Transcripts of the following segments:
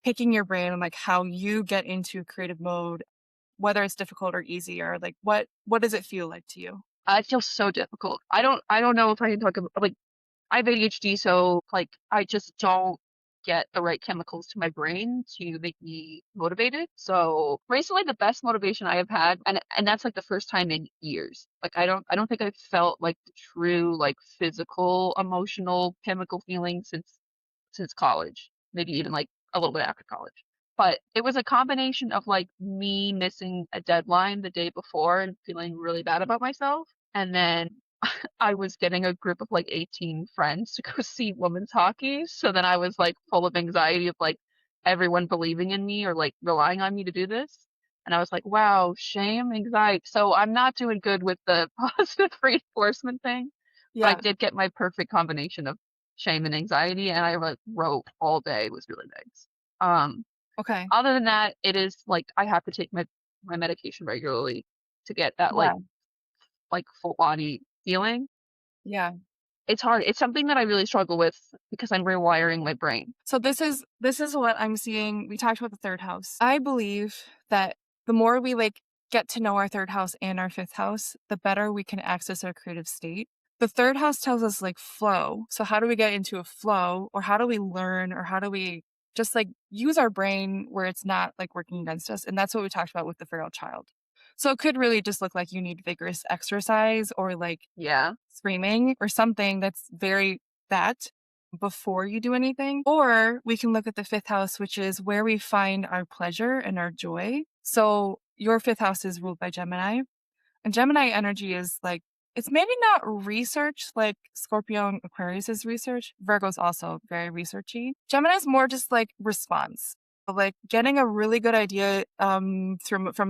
picking your brain on like how you get into creative mode, whether it's difficult or easy, or like what does it feel like to you? It feels so difficult. I don't know if I can talk about like I have ADHD, so like I just don't get the right chemicals to my brain to make me motivated. So recently the best motivation I have had, and that's like the first time in years. Like I don't think I've felt like the true like physical, emotional, chemical feeling since college. Maybe even like a little bit after college. But it was a combination of like me missing a deadline the day before and feeling really bad about myself. And then I was getting a group of like 18 friends to go see women's hockey. So then I was like full of anxiety of like everyone believing in me or like relying on me to do this. And I was like, wow, shame, anxiety. So I'm not doing good with the positive reinforcement thing, but I Yeah. did get my perfect combination of shame and anxiety. And I like wrote all day. It was really nice. Um, Okay. Other than that, it is like I have to take my medication regularly to get that Yeah. like full body feeling. Yeah. It's hard. It's something that I really struggle with because I'm rewiring my brain. So this is what I'm seeing. We talked about the third house. I believe that the more we like get to know our third house and our fifth house, the better we can access our creative state. The third house tells us like flow. So how do we get into a flow, or how do we learn, or how do we just like use our brain where it's not like working against us? And that's what we talked about with the feral child. So it could really just look like you need vigorous exercise, or like Yeah. screaming or something that's very that before you do anything. Or we can look at the fifth house, which is where we find our pleasure and our joy. So your fifth house is ruled by Gemini, and Gemini energy is like, it's maybe not research like Scorpio and Aquarius is research. Virgo's also very researchy. Gemini's more just like response. Like getting a really good idea from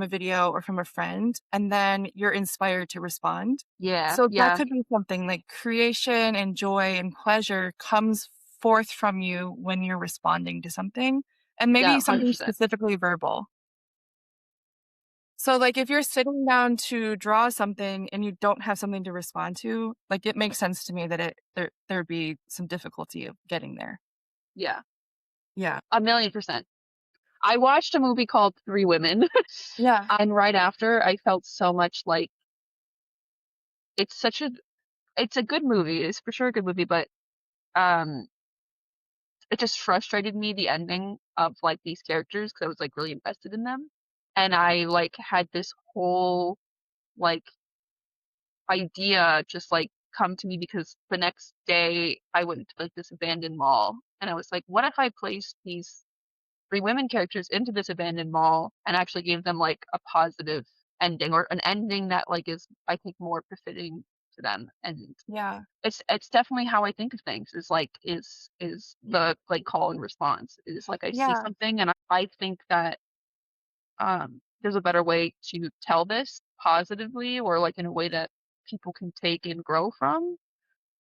a video or from a friend, and then you're inspired to respond. Yeah. So that Yeah. could be something like creation and joy and pleasure comes forth from you when you're responding to something, and Yeah. maybe something 100%. specifically verbal. So, like, if you're sitting down to draw something and you don't have something to respond to, like, it makes sense to me that there'd be some difficulty of getting there. Yeah. Yeah. 1,000,000%. I watched a movie called Three Women, Yeah. and right after I felt so much like it's such a it's a good movie. It's for sure a good movie, but um it just frustrated me the ending of like these characters because I was like really invested in them. And I like had this whole like idea just like come to me because the next day I went to like this abandoned mall and I was like, what if I placed these three women characters into this abandoned mall and actually gave them like a positive ending or an ending that like is I think more befitting to them. And Yeah. it's definitely how I think of things is like is the like call and response. Is like I see Yeah. something and I think that there's a better way to tell this positively or like in a way that people can take and grow from.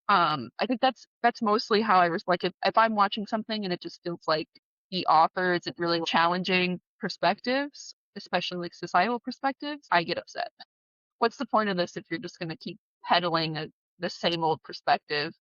I think that's mostly how I was like if I'm watching something and it just feels like the author isn't really challenging perspectives, especially like societal perspectives, I get upset. What's the point of this if you're just going to keep peddling the same old perspective